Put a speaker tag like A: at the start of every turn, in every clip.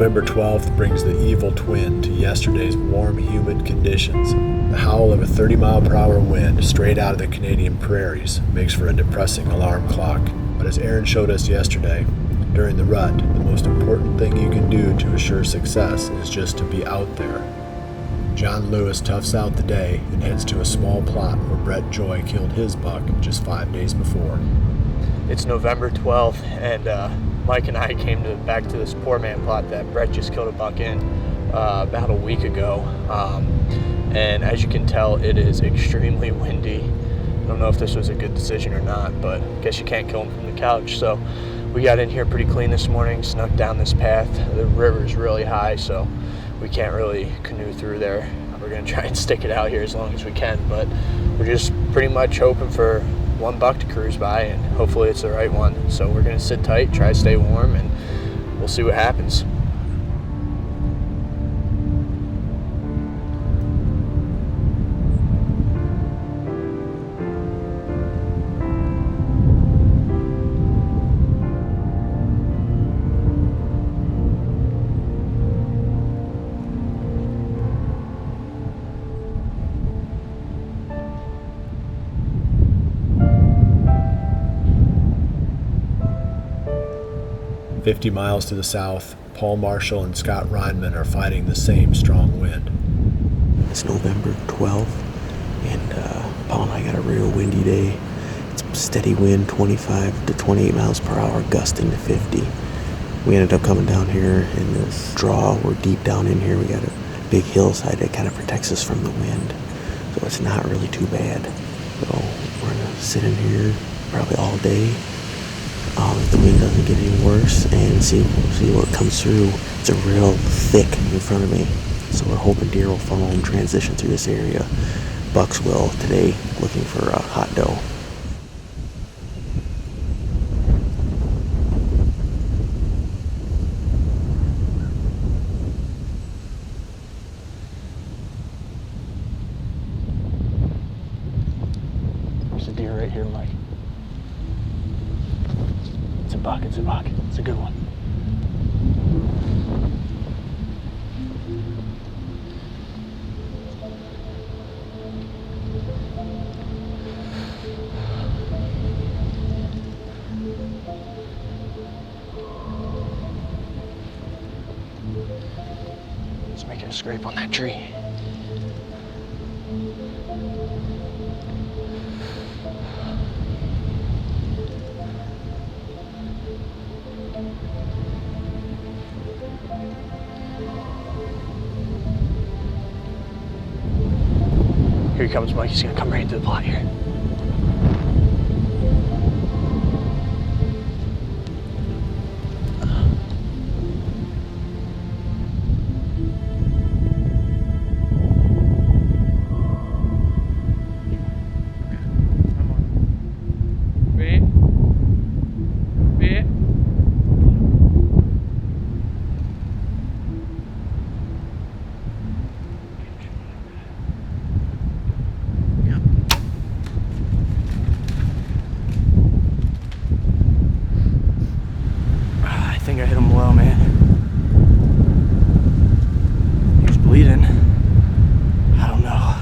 A: November 12th brings the evil twin to yesterday's warm, humid conditions. The howl of a 30-mile-per-hour wind straight out of the Canadian prairies makes for a depressing alarm clock. But as Aaron showed us yesterday, during the rut, the most important thing you can do to assure success is just to be out there. Jon Lewis toughs out the day and heads to a small plot where Brett Joy killed his buck just 5 days before.
B: It's November 12th, and Mike and I came back to this poor man plot that Brett just killed a buck in about a week ago. And as you can tell, it is extremely windy. I don't know if this was a good decision or not, but I guess you can't kill him from the couch. So we got in here pretty clean this morning, snuck down this path. The river's really high, so we can't really canoe through there. We're gonna try and stick it out here as long as we can, but we're just pretty much hoping for one buck to cruise by, and hopefully it's the right one. So we're gonna sit tight, try to stay warm, and we'll see what happens.
A: "50 miles to the south, Paul Marshall and Scott Reinman are fighting the same strong wind.
C: It's November 12th, and Paul and I got a real windy day. It's steady wind, 25 to 28 miles per hour, gusting to 50. We ended up coming down here in this draw. We're deep down in here. We got a big hillside that kind of protects us from the wind, so it's not really too bad. So we're gonna sit in here probably all day. If the wind doesn't get any worse, and see what comes through. It's a real thick in front of me, so we're hoping deer will follow and transition through this area. Bucks will today, looking for a hot doe.
B: There's a deer right here, Mike. It's a buck, it's a buck. It's a good one. It's making a scrape on that tree. Here he comes, Mike. He's gonna come right into the plot here. I think I hit him low, man. He was bleeding. I don't know.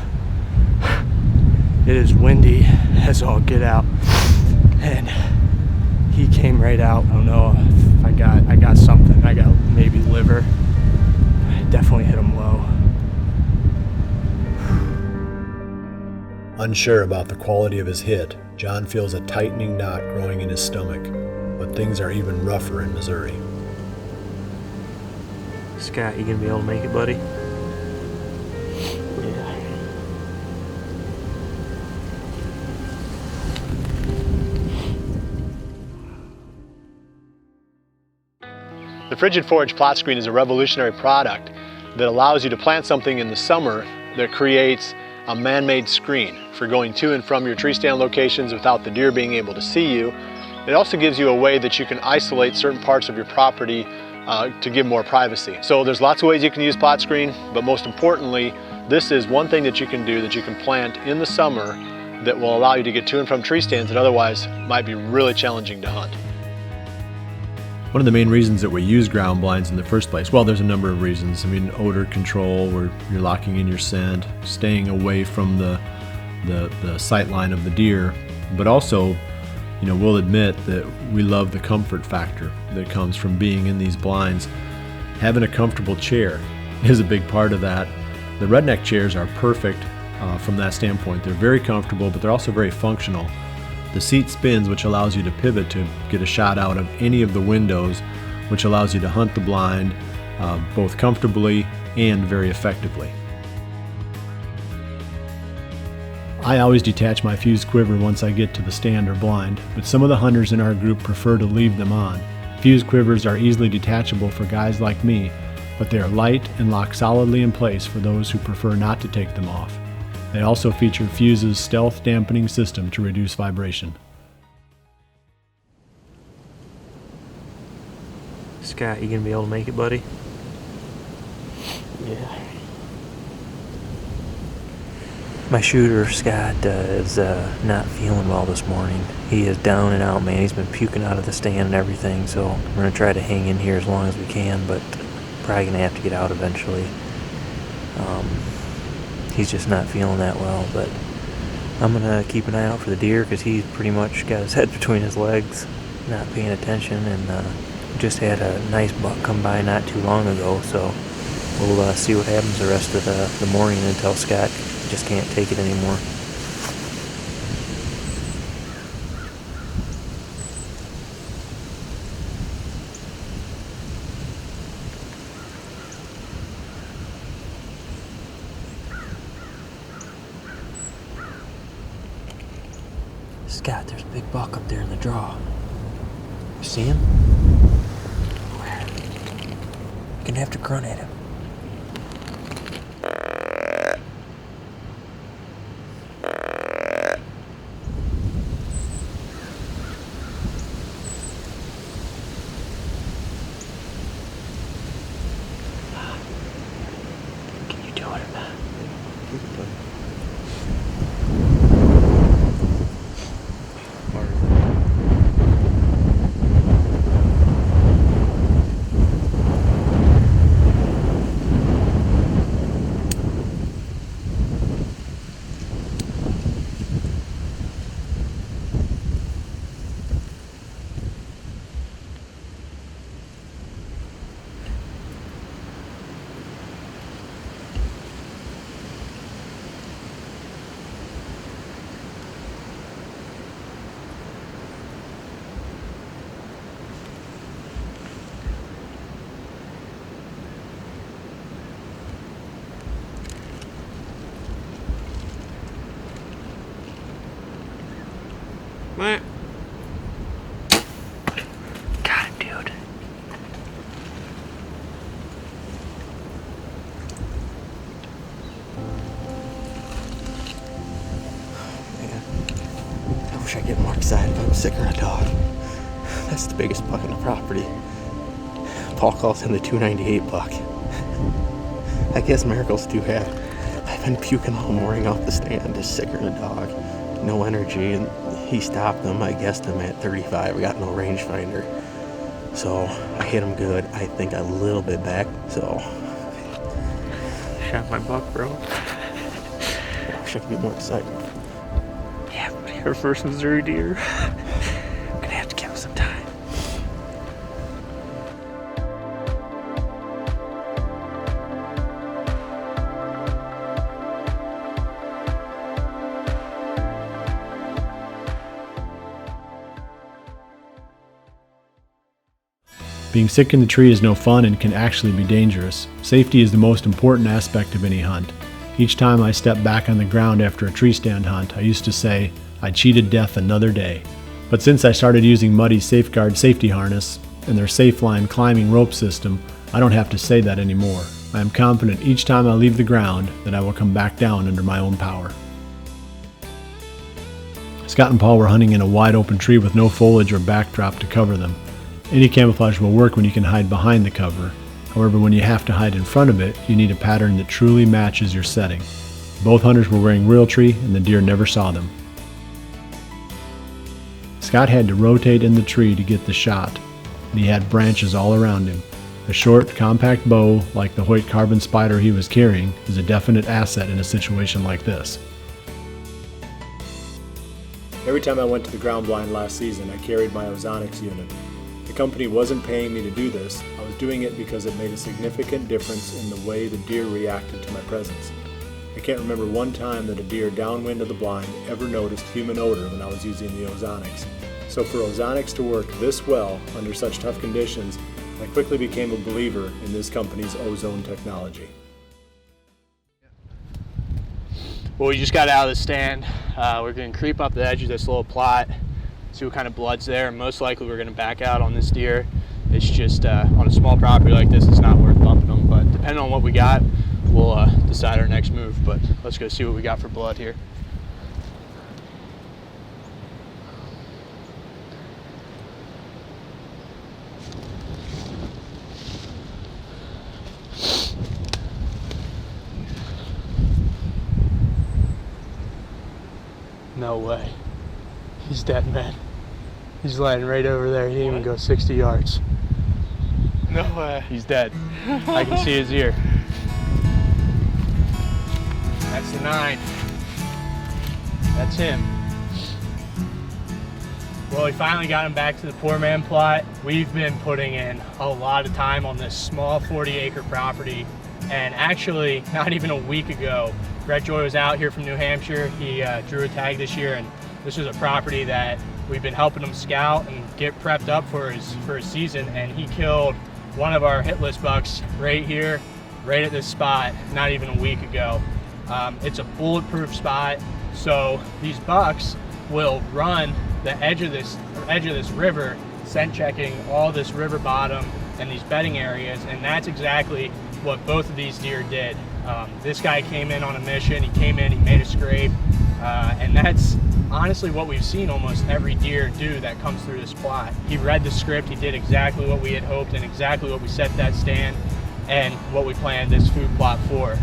B: It is windy as all get out, and he came right out. I don't know if I got something. I got maybe liver. I definitely hit him low.
A: Unsure about the quality of his hit, Jon feels a tightening knot growing in his stomach, but things are even rougher in Missouri.
B: Scott, you gonna be able to make it, buddy?
C: Yeah.
A: The Frigid Forage plot screen is a revolutionary product that allows you to plant something in the summer that creates a man-made screen for going to and from your tree stand locations without the deer being able to see you. It also gives you a way that you can isolate certain parts of your property to give more privacy. So there's lots of ways you can use plot screen, but most importantly, this is one thing that you can do that you can plant in the summer that will allow you to get to and from tree stands that otherwise might be really challenging to hunt. One of the main reasons that we use ground blinds in the first place, well, there's a number of reasons. I mean, odor control, where you're locking in your scent, staying away from the sight line of the deer, but also, you know, we'll admit that we love the comfort factor that comes from being in these blinds. Having a comfortable chair is a big part of that. The redneck chairs are perfect from that standpoint. They're very comfortable, but they're also very functional. The seat spins, which allows you to pivot to get a shot out of any of the windows, which allows you to hunt the blind both comfortably and very effectively. I always detach my fused quiver once I get to the stand or blind, but some of the hunters in our group prefer to leave them on. Fused quivers are easily detachable for guys like me, but they are light and lock solidly in place for those who prefer not to take them off. They also feature Fuse's stealth dampening system to reduce vibration.
D: Scott, you gonna be able to make it, buddy?
C: Yeah.
D: My shooter, Scott, is not feeling well this morning. He is down and out, man. He's been puking out of the stand and everything, so we're going to try to hang in here as long as we can, but probably going to have to get out eventually. He's just not feeling that well, but I'm going to keep an eye out for the deer because he's pretty much got his head between his legs, not paying attention, and just had a nice buck come by not too long ago, so we'll see what happens the rest of the morning until Scott just can't take it anymore. Scott, there's a big buck up there in the draw. You see him? Where? You're gonna have to grunt at him. Can you do it or not? Got him, dude.
C: Man, I wish I'd get more excited if I was sick or a dog. That's the biggest buck on the property. Paul calls him the 298 buck. I guess miracles do happen. I've been puking all morning off the stand, just sicker than a dog. No energy, and he stopped him. I guessed him at 35. I got no rangefinder. So I hit him good. I think a little bit back, so.
D: Shot my buck, bro.
C: I wish I could be more excited.
D: Yeah, our first Missouri deer. Gonna have to give him some time.
A: Being sick in the tree is no fun and can actually be dangerous. Safety is the most important aspect of any hunt. Each time I stepped back on the ground after a tree stand hunt, I used to say, I cheated death another day. But since I started using Muddy's Safeguard safety harness and their SafeLine climbing rope system, I don't have to say that anymore. I am confident each time I leave the ground that I will come back down under my own power. Scott and Paul were hunting in a wide open tree with no foliage or backdrop to cover them. Any camouflage will work when you can hide behind the cover. However, when you have to hide in front of it, you need a pattern that truly matches your setting. Both hunters were wearing Realtree and the deer never saw them. Scott had to rotate in the tree to get the shot. and he had branches all around him. A short, compact bow like the Hoyt carbon spider he was carrying is a definite asset in a situation like this. Every time I went to the ground blind last season, I carried my ozonics unit. The company wasn't paying me to do this. I was doing it because it made a significant difference in the way the deer reacted to my presence. I can't remember one time that a deer downwind of the blind ever noticed human odor when I was using the ozonics. So for ozonics to work this well under such tough conditions, I quickly became a believer in this company's ozone technology.
B: Well, we just got out of the stand. We're going to creep up the edge of this little plot, see what kind of blood's there, and most likely we're going to back out on this deer. It's just on a small property like this, it's not worth bumping them, but depending on what we got, we'll decide our next move. But let's go see what we got for blood here. No way. He's dead, man. He's lying right over there. He didn't even go 60 yards.
E: No way.
B: He's dead. I can see his ear. That's the 9. That's him. Well, we finally got him back to the poor man plot. We've been putting in a lot of time on this small 40-acre property. And actually, not even a week ago, Brett Joy was out here from New Hampshire. He drew a tag this year, and this was a property that we've been helping him scout and get prepped up for his season, and he killed one of our hit list bucks right here, right at this spot, not even a week ago. It's a bulletproof spot, so these bucks will run the edge of this river, scent checking all this river bottom and these bedding areas, and that's exactly what both of these deer did. This guy came in on a mission. He came in, he made a scrape, and that's honestly what we've seen almost every deer do that comes through this plot. He read the script, he did exactly what we had hoped and exactly what we set that stand and what we planned this food plot for.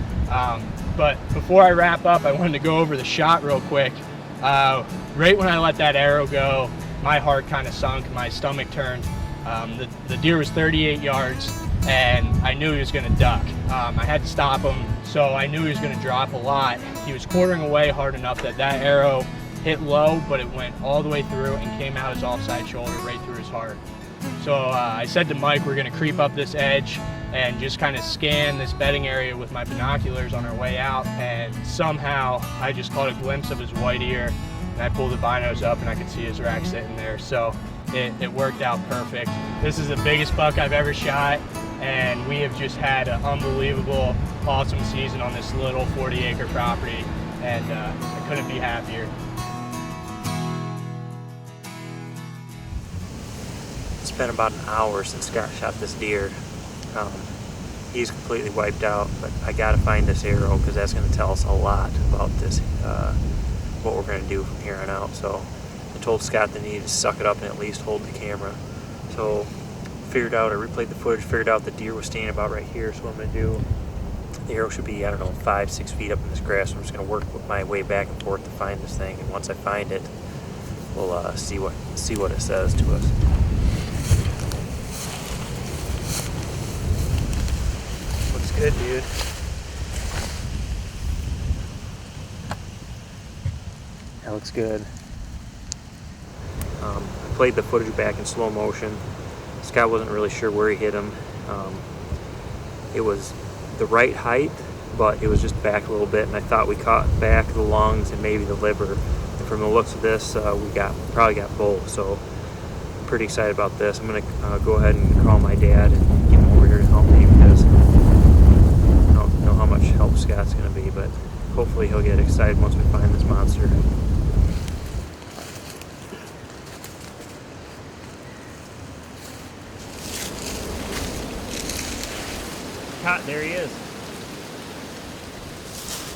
B: But before I wrap up, I wanted to go over the shot real quick. Right when I let that arrow go, my heart kind of sunk, my stomach turned. The deer was 38 yards, and I knew he was going to duck. I had to stop him, so I knew he was going to drop a lot. He was quartering away hard enough that arrow hit low, but it went all the way through and came out his offside shoulder right through his heart. So I said to Mike, we're going to creep up this edge and just kind of scan this bedding area with my binoculars on our way out, and somehow I just caught a glimpse of his white ear, and I pulled the binos up and I could see his rack sitting there. So it worked out perfect. This is the biggest buck I've ever shot, and we have just had an unbelievable, awesome season on this little 40-acre property, and I couldn't be happier.
D: It's been about an hour since Scott shot this deer. He's completely wiped out, but I gotta find this arrow because that's gonna tell us a lot about this, what we're gonna do from here on out. So I told Scott that he needed to suck it up and at least hold the camera. So I replayed the footage, figured out the deer was standing about right here. So what I'm gonna do, the arrow should be, I don't know, 5-6 feet up in this grass. So I'm just gonna work my way back and forth to find this thing, and once I find it, we'll see what it says to us. Looks good, dude. That looks good. I played the footage back in slow motion. Scott wasn't really sure where he hit him. It was the right height, but it was just back a little bit, and I thought we caught back the lungs and maybe the liver. And from the looks of this, we probably got both. So I'm pretty excited about this. I'm gonna go ahead and call my dad and get him over here to help me, because I don't know how much help Scott's gonna be, but hopefully he'll get excited once we find this monster. There he is,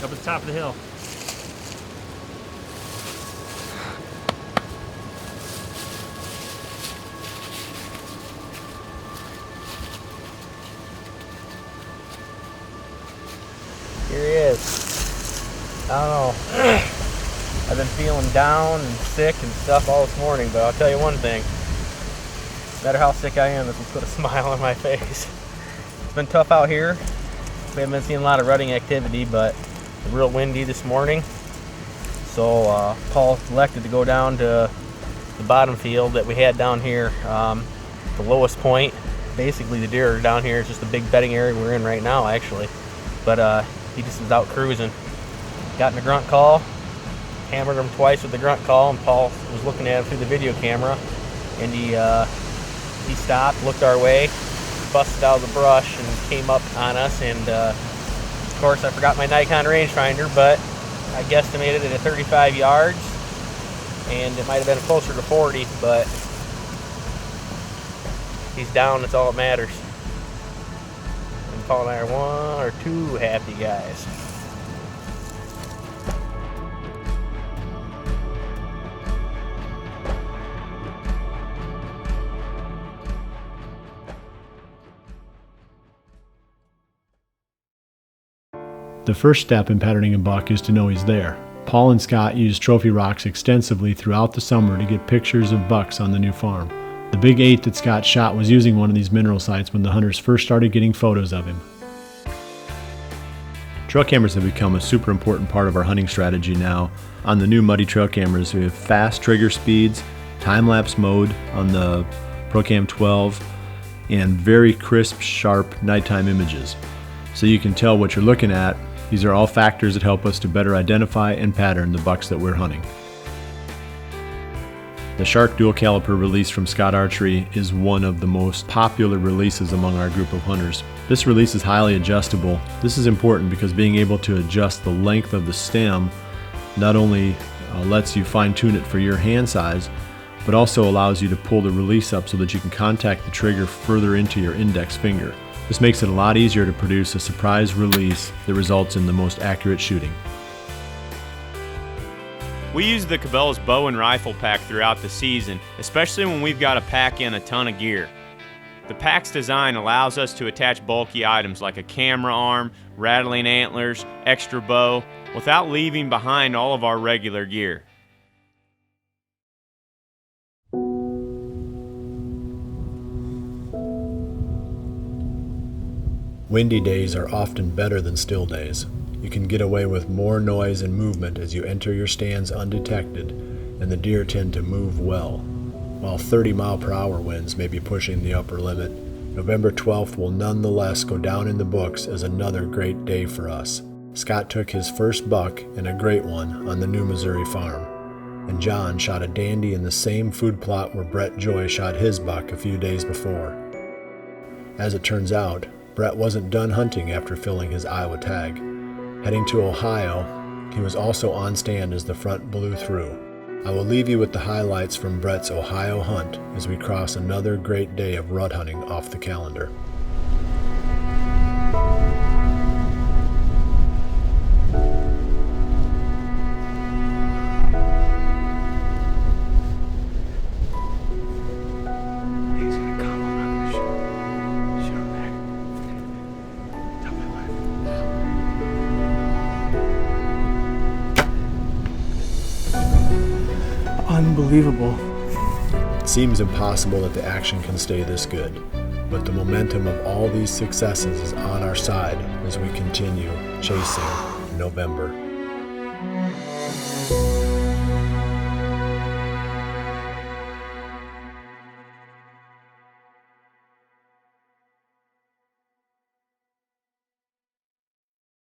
D: up at the top of the hill. Here he is. I don't know. I've been feeling down and sick and stuff all this morning, but I'll tell you one thing.
F: matter how sick I am, this one's put a smile on my face. It's been tough out here. We haven't been seeing a lot of rutting activity, but it's real windy this morning. So Paul elected to go down to the bottom field that we had down here, the lowest point. Basically the deer are down here. It's just a big bedding area we're in right now, actually. But he just was out cruising. Got in a grunt call, hammered him twice with the grunt call, and Paul was looking at him through the video camera, and he stopped, looked our way, busted out of the brush and came up on us. And of course I forgot my Nikon rangefinder, but I guesstimated it at 35 yards, and it might have been closer to 40, but he's down. That's all that matters. And Paul and I are one or two happy guys.
A: The first step in patterning a buck is to know he's there. Paul and Scott used trophy rocks extensively throughout the summer to get pictures of bucks on the new farm. The big 8 that Scott shot was using one of these mineral sites when the hunters first started getting photos of him. Trail cameras have become a super important part of our hunting strategy now. On the new Muddy trail cameras, we have fast trigger speeds, time-lapse mode on the ProCam 12, and very crisp, sharp nighttime images. So you can tell what you're looking at. These are all factors that help us to better identify and pattern the bucks that we're hunting. The Shark dual caliper release from Scott Archery is one of the most popular releases among our group of hunters. This release is highly adjustable. This is important because being able to adjust the length of the stem not only lets you fine-tune it for your hand size, but also allows you to pull the release up so that you can contact the trigger further into your index finger. This makes it a lot easier to produce a surprise release that results in the most accurate shooting.
G: We use the Cabela's bow and rifle pack throughout the season, especially when we've got to pack in a ton of gear. The pack's design allows us to attach bulky items like a camera arm, rattling antlers, extra bow, without leaving behind all of our regular gear.
A: Windy days are often better than still days. You can get away with more noise and movement as you enter your stands undetected, and the deer tend to move well. While 30-mile-per-hour winds may be pushing the upper limit, November 12th will nonetheless go down in the books as another great day for us. Scott took his first buck, and a great one, on the new Missouri farm. And Jon shot a dandy in the same food plot where Brett Joy shot his buck a few days before. As it turns out, Brett wasn't done hunting after filling his Iowa tag. Heading to Ohio, he was also on stand as the front blew through. I will leave you with the highlights from Brett's Ohio hunt as we cross another great day of rut hunting off the calendar.
F: Unbelievable.
A: It seems impossible that the action can stay this good, but the momentum of all these successes is on our side as we continue chasing November.